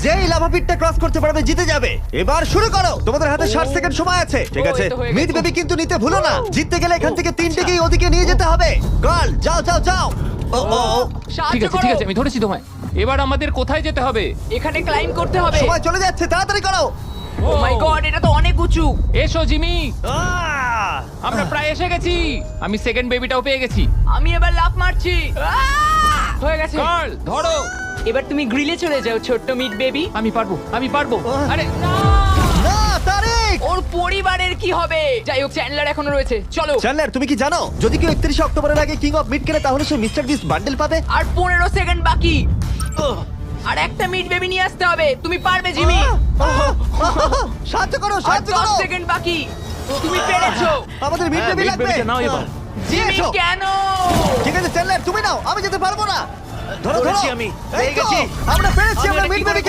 যেই lava পিটটা cross করতে পারবে জিতে যাবে। এবার শুরু করো, তোমাদের হাতে 60 সেকেন্ড সময় আছে। ঠিক ও, আছে, এই তো হয়ে মিড গেছে। বেবি কিন্তু নিতে ভুলো না। জিততে গেলে এখান থেকে তিনটেকেই ওদিকে নিয়ে যেতে হবে। গার্ল যাও যাও যাও। ও ও ও, ঠিক সাহায্য আছে ঠিক করো। আছে আমি ধরেছি তোমায়। এবার আমাদের কোথায় যেতে হবে? এখানে ক্লাইম করতে হবে। সময় চলে যাচ্ছে, তাড়াতাড়ি করো। ও মাই গড, এটা তো অনেক উঁচু। এসো জিমি, আহ! আমরা প্রায় এসে গেছি। আমি সেকেন্ড বেবিটাও পেয়ে গেছি। আমি এবার লাফ মারছি। হয়ে গেছে। কার্ল ধরো। এবার তুমি গ্রিলে চলে যাও, ছোট্ট মিট বেবি। আমি পারবো আমি পারবো। আরে না! না তারিক। ওর পরিবারের কি হবে? যাই হোক, চ্যান্ডলার এখনো রয়েছে। চলো। চ্যান্ডলার তুমি কি জানো যদি কেউ 31 অক্টোবরের আগে কিং অফ মিড কেনে তাহলে সে মিস্টার বিস্ট বান্ডেল পাবে? আর 15 সেকেন্ড বাকি। আর একটা মিট বেবি নিয়ে আসতে হবে। তুমি পারবে জিমি। সাহায্য করো, আর সাহায্য 10 করো। সেকেন্ড বাকি। তুমি পেরেছো। আমাদের মিড হ্যাঁ, বেবি মিড লাগবে। বেবিটা নাও এবার। জিমি এসো। কেন? ঠিক আছে চ্যান্ডলার তুমি নাও, আমি যেতে পারবো না। ধরো ধরো ধরেছি আমি, এই পেয়ে তো, গেছি। আমরা পেরেছি, আমি আমরা এটা মিড কি করে বেবিকে